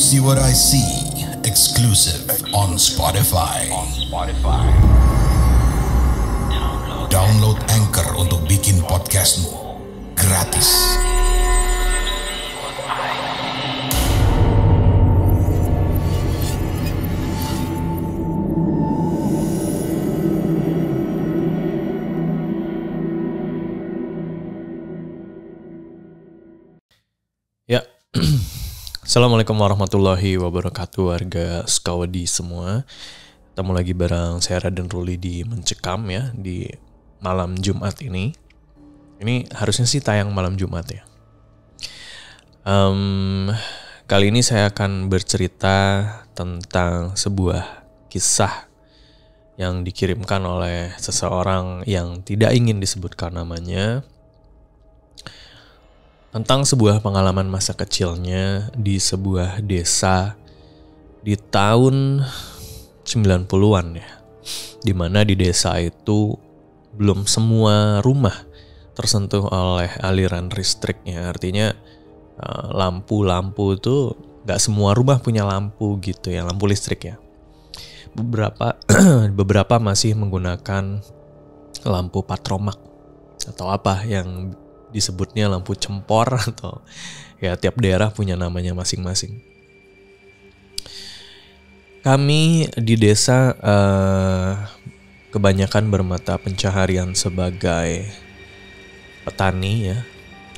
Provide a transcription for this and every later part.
See What I See, exclusive on Spotify. Download Anchor untuk bikin podcastmu gratis. Ya, Assalamualaikum warahmatullahi wabarakatuh warga Sukawadi semua. Ketemu lagi bareng saya Raden Ruli di Mencekam ya, di malam Jumat ini. Ini harusnya sih tayang malam Jumat ya. Kali ini saya akan bercerita tentang sebuah kisah yang dikirimkan oleh seseorang yang tidak ingin disebutkan namanya, tentang sebuah pengalaman masa kecilnya di sebuah desa di tahun 90-an ya. Dimana di desa itu belum semua rumah tersentuh oleh aliran listriknya. Artinya lampu-lampu itu gak semua rumah punya lampu gitu ya, lampu listrik ya. Beberapa masih menggunakan lampu patromak atau apa yang disebutnya lampu cempor, atau ya tiap daerah punya namanya masing-masing. Kami di desa kebanyakan bermata pencaharian sebagai petani ya,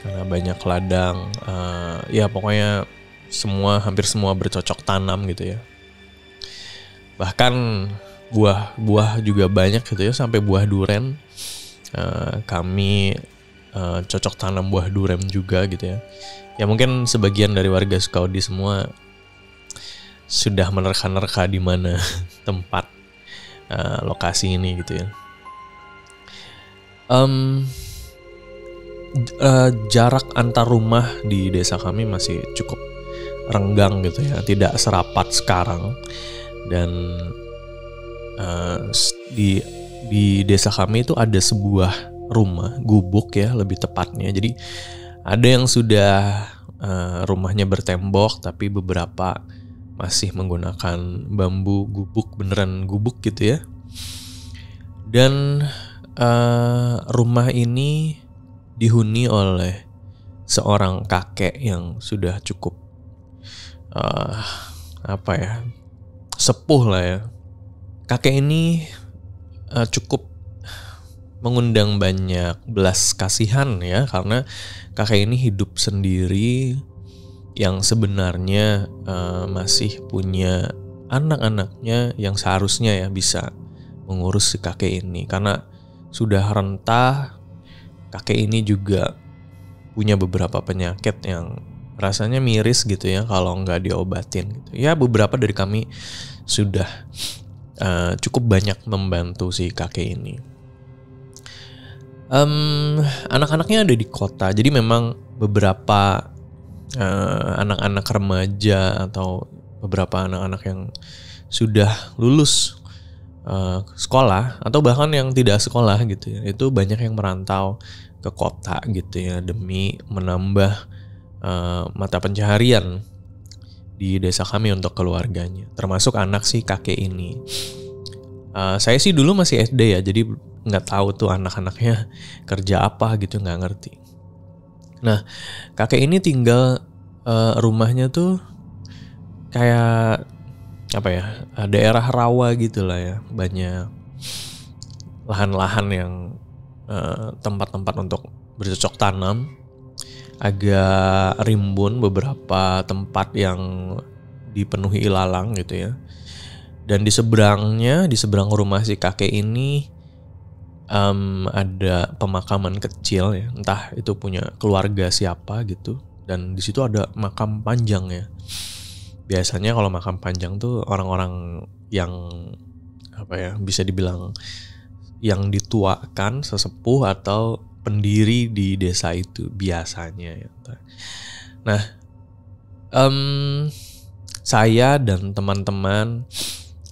karena banyak ladang, ya pokoknya hampir semua bercocok tanam gitu ya. Bahkan buah juga banyak gitu ya, sampai buah duren. Kami cocok tanam buah duren juga gitu ya. Ya mungkin sebagian dari warga Sukawadi semua sudah menerka-nerka di mana tempat lokasi ini gitu ya. Jarak antar rumah di desa kami masih cukup renggang gitu ya, tidak serapat sekarang. Dan di desa kami itu ada sebuah rumah gubuk ya, lebih tepatnya. Jadi ada yang sudah rumahnya bertembok, tapi beberapa masih menggunakan bambu gubuk, beneran gubuk gitu ya. Dan rumah ini dihuni oleh seorang kakek yang sudah cukup sepuh lah ya. Kakek ini cukup mengundang banyak belas kasihan ya, karena kakek ini hidup sendiri yang sebenarnya masih punya anak-anaknya yang seharusnya ya bisa mengurus si kakek ini. Karena sudah renta, kakek ini juga punya beberapa penyakit yang rasanya miris gitu ya kalau nggak diobatin gitu. Ya beberapa dari kami sudah cukup banyak membantu si kakek ini. Anak-anaknya ada di kota, jadi memang beberapa anak-anak remaja atau beberapa anak-anak yang sudah lulus sekolah atau bahkan yang tidak sekolah gitu ya, itu banyak yang merantau ke kota gitu ya demi menambah mata pencaharian di desa kami untuk keluarganya, termasuk anak si kakek ini. Saya sih dulu masih SD ya, jadi nggak tahu tuh anak-anaknya kerja apa gitu, nggak ngerti. Nah, kakek ini tinggal rumahnya tuh kayak daerah rawa gitu lah ya, banyak lahan-lahan yang tempat-tempat untuk bercocok tanam, agak rimbun, beberapa tempat yang dipenuhi ilalang gitu ya. Dan di seberang rumah si kakek ini ada pemakaman kecil ya, entah itu punya keluarga siapa gitu. Dan di situ ada makam panjang ya. Biasanya kalau makam panjang tuh orang-orang yang bisa dibilang yang dituakan, sesepuh atau pendiri di desa itu biasanya ya. Nah, saya dan teman-teman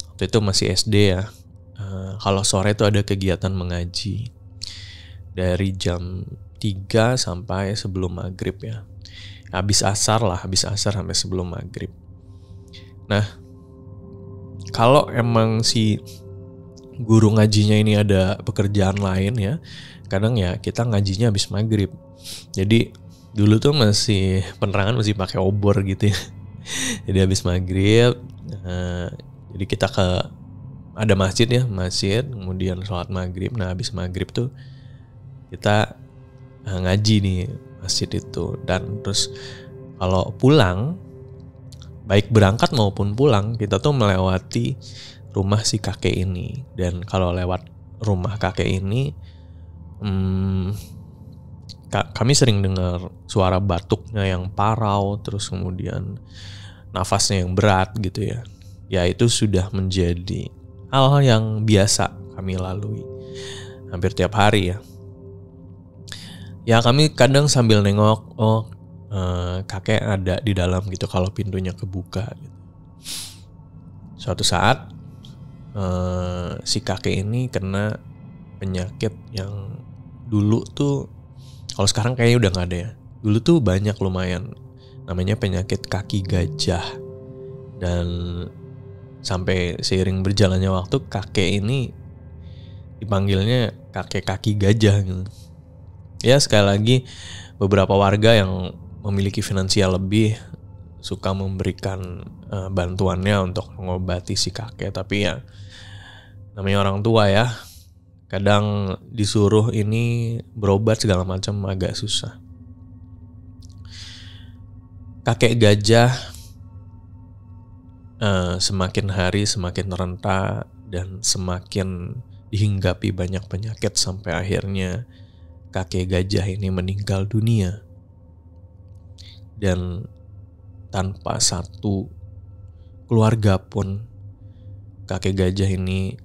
waktu itu masih SD ya. Kalau sore itu ada kegiatan mengaji dari jam 3 sampai sebelum maghrib ya. Habis asar sampai sebelum maghrib. Nah, kalau emang si guru ngajinya ini ada pekerjaan lain ya, kadang ya kita ngajinya habis maghrib. Jadi dulu tuh masih penerangan masih pakai obor gitu ya. Jadi habis maghrib, jadi kita ada masjid ya, kemudian sholat maghrib. Nah habis maghrib tuh kita ngaji di masjid itu. Dan terus kalau pulang, baik berangkat maupun pulang, kita tuh melewati rumah si kakek ini. Dan kalau lewat rumah kakek ini, kami sering dengar suara batuknya yang parau, terus kemudian nafasnya yang berat gitu ya. Ya itu sudah menjadi hal yang biasa kami lalui hampir tiap hari ya. Ya kami kadang sambil nengok, kakek ada di dalam gitu kalau pintunya kebuka gitu. Suatu saat si kakek ini kena penyakit yang dulu tuh, kalau sekarang kayaknya udah gak ada ya. Dulu tuh banyak lumayan, namanya penyakit kaki gajah. Dan sampai seiring berjalannya waktu, kakek ini dipanggilnya kakek kaki gajah gitu. Ya sekali lagi, beberapa warga yang memiliki finansial lebih suka memberikan bantuannya untuk mengobati si kakek. Tapi ya namanya orang tua ya, kadang disuruh ini berobat segala macam agak susah. Kakek gajah semakin hari semakin renta dan semakin dihinggapi banyak penyakit sampai akhirnya kakek gajah ini meninggal dunia. Dan tanpa satu keluarga pun kakek gajah ini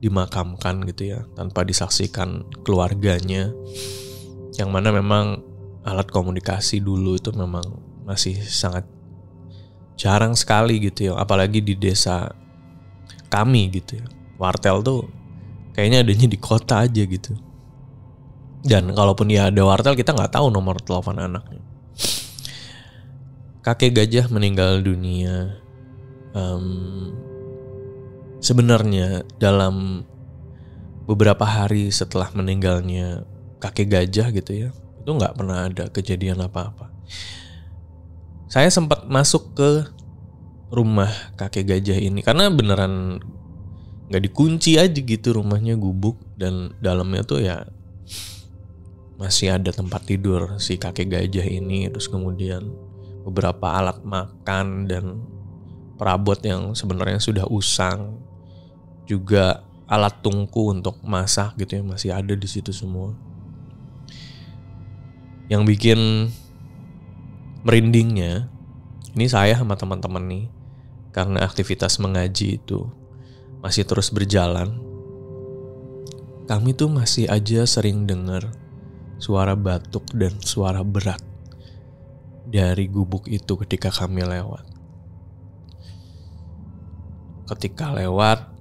dimakamkan gitu ya, tanpa disaksikan keluarganya. Yang mana memang alat komunikasi dulu itu memang masih sangat jarang sekali gitu ya, apalagi di desa kami gitu ya. Wartel tuh kayaknya adanya di kota aja gitu. Dan kalaupun ya ada wartel, kita nggak tahu nomor telepon anaknya. Kakek gajah meninggal dunia. Sebenarnya dalam beberapa hari setelah meninggalnya kakek gajah gitu ya, itu nggak pernah ada kejadian apa-apa. Saya sempat masuk ke rumah kakek gajah ini karena beneran nggak dikunci aja gitu, rumahnya gubuk dan dalamnya tuh ya masih ada tempat tidur si kakek gajah ini. Terus kemudian beberapa alat makan dan perabot yang sebenarnya sudah usang, juga alat tungku untuk masak gitu ya, masih ada di situ semua. Yang bikin merindingnya, ini saya sama teman-teman nih, karena aktivitas mengaji itu masih terus berjalan, kami tuh masih aja sering dengar suara batuk dan suara berat dari gubuk itu ketika kami lewat. Ketika lewat,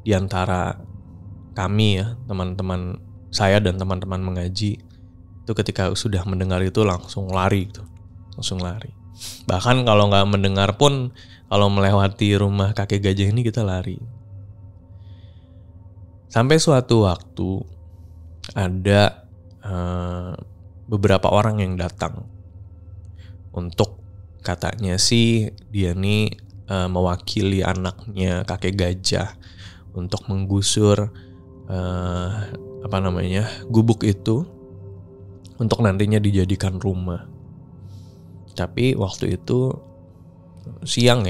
di antara kami ya, teman-teman saya dan teman-teman mengaji itu ketika sudah mendengar itu langsung lari gitu, langsung lari. Bahkan kalau nggak mendengar pun, kalau melewati rumah kakek gajah ini kita lari. Sampai suatu waktu ada beberapa orang yang datang untuk, katanya sih dia nih mewakili anaknya kakek gajah untuk menggusur gubuk itu untuk nantinya dijadikan rumah. Tapi waktu itu siang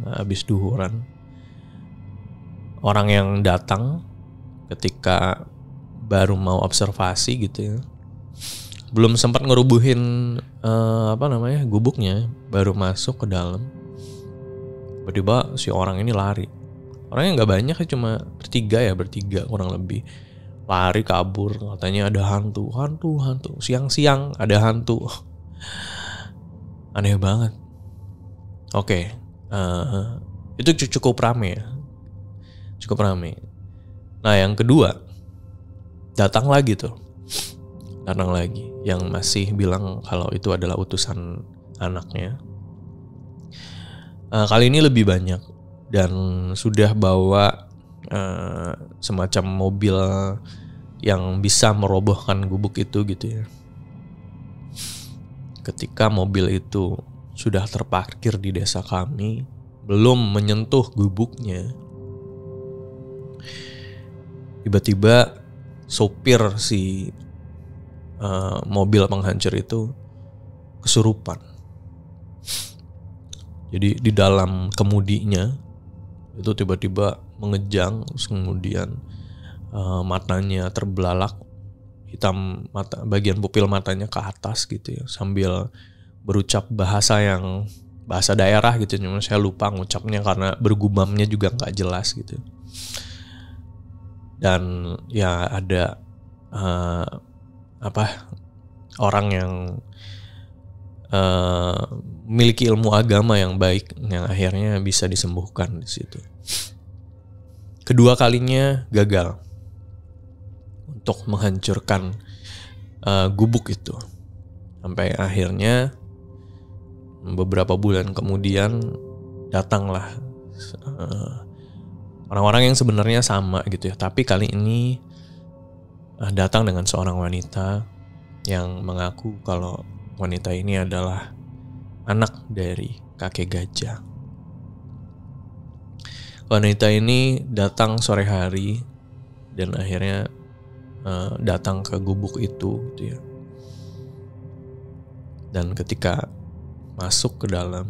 habis duhuran, orang yang datang ketika baru mau observasi gitu ya, belum sempat ngerubuhin gubuknya, baru masuk ke dalam, tiba-tiba si orang ini lari. Orangnya nggak banyak ya, cuma bertiga kurang lebih. Lari kabur, katanya ada hantu. Siang-siang ada hantu. Aneh banget. Oke, itu cukup rame ya. Nah yang kedua, datang lagi yang masih bilang kalau itu adalah utusan anaknya. Kali ini lebih banyak dan sudah bawa semacam mobil yang bisa merobohkan gubuk itu gitu ya. Ketika mobil itu sudah terparkir di desa kami, belum menyentuh gubuknya, tiba-tiba sopir si mobil penghancur itu kesurupan. Jadi di dalam kemudinya itu tiba-tiba mengejang, terus kemudian matanya terbelalak hitam, bagian pupil matanya ke atas gitu ya, sambil berucap bahasa daerah gitu, cuma saya lupa ngucapnya karena bergumamnya juga nggak jelas gitu. Dan ya ada orang yang memiliki ilmu agama yang baik yang akhirnya bisa disembuhkan di situ. Kedua kalinya gagal untuk menghancurkan gubuk itu, sampai akhirnya beberapa bulan kemudian datanglah orang-orang yang sebenarnya sama gitu ya, tapi kali ini datang dengan seorang wanita yang mengaku kalau wanita ini adalah anak dari kakek gajah. Wanita ini datang sore hari dan akhirnya datang ke gubuk itu gitu ya. Dan ketika masuk ke dalam,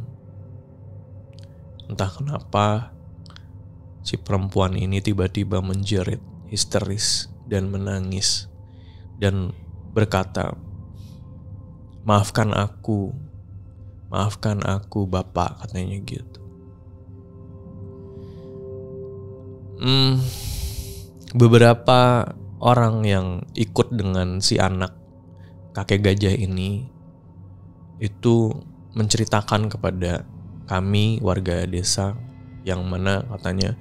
entah kenapa si perempuan ini tiba-tiba menjerit histeris dan menangis dan berkata, maafkan aku Bapak," katanya gitu. Beberapa orang yang ikut dengan si anak kakek gajah ini itu menceritakan kepada kami warga desa, yang mana katanya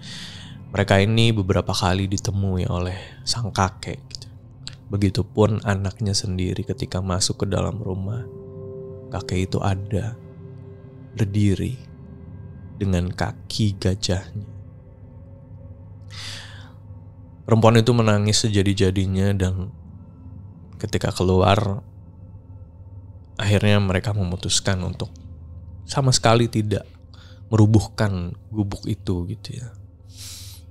mereka ini beberapa kali ditemui oleh sang kakek gitu. Begitupun anaknya sendiri ketika masuk ke dalam rumah, kakek itu ada berdiri dengan kaki gajahnya. Perempuan itu menangis sejadi-jadinya dan ketika keluar akhirnya mereka memutuskan untuk sama sekali tidak merubuhkan gubuk itu gitu ya.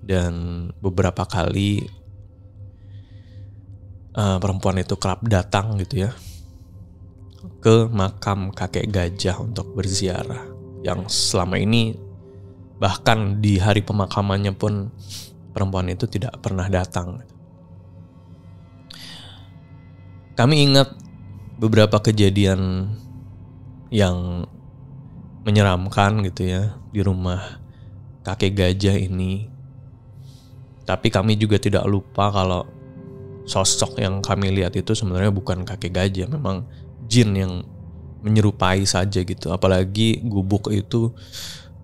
Dan beberapa kali perempuan itu kerap datang gitu ya ke makam kakek gajah untuk berziarah, yang selama ini bahkan di hari pemakamannya pun perempuan itu tidak pernah datang. Kami ingat beberapa kejadian yang menyeramkan gitu ya di rumah kakek gajah ini. Tapi kami juga tidak lupa kalau sosok yang kami lihat itu sebenarnya bukan kakek gajah, memang jin yang menyerupai saja gitu. Apalagi gubuk itu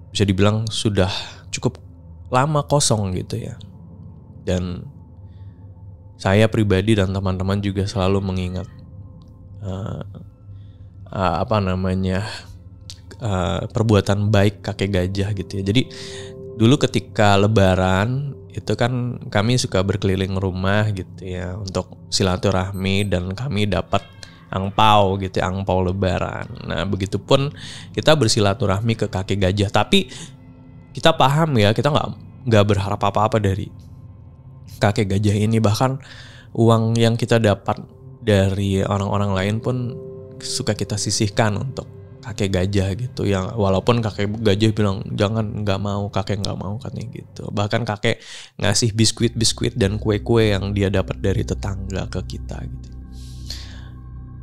bisa dibilang sudah cukup lama kosong gitu ya. Dan saya pribadi dan teman-teman juga selalu mengingat perbuatan baik kakek gajah gitu ya. Jadi dulu ketika lebaran itu kan kami suka berkeliling rumah gitu ya untuk silaturahmi, dan kami dapat angpau gitu, angpau lebaran. Nah, begitupun kita bersilaturahmi ke kakek gajah. Tapi kita paham ya, kita nggak berharap apa-apa dari kakek gajah ini. Bahkan uang yang kita dapat dari orang-orang lain pun suka kita sisihkan untuk kakek gajah gitu, yang walaupun kakek gajah bilang jangan, nggak mau, kakek nggak mau katanya gitu. Bahkan kakek ngasih biskuit dan kue-kue yang dia dapat dari tetangga ke kita gitu.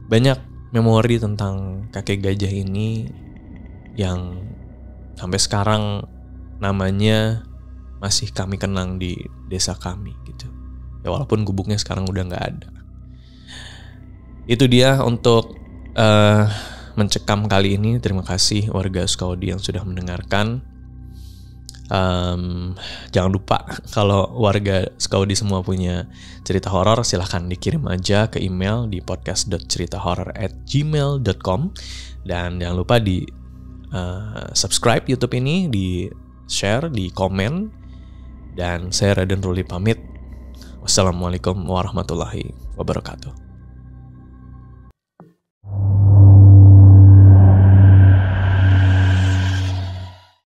Banyak memori tentang kakek gajah ini yang sampai sekarang namanya masih kami kenang di desa kami gitu. Ya walaupun gubuknya sekarang udah nggak ada. Itu dia untuk mencekam kali ini. Terima kasih warga Skoudi yang sudah mendengarkan. Jangan lupa kalau warga Skoudi semua punya cerita horor, silahkan dikirim aja ke email di podcast.ceritahoror@gmail.com. Dan jangan lupa di subscribe YouTube ini, di share, di komen. Dan saya Raden Ruli pamit. Wassalamualaikum warahmatullahi wabarakatuh.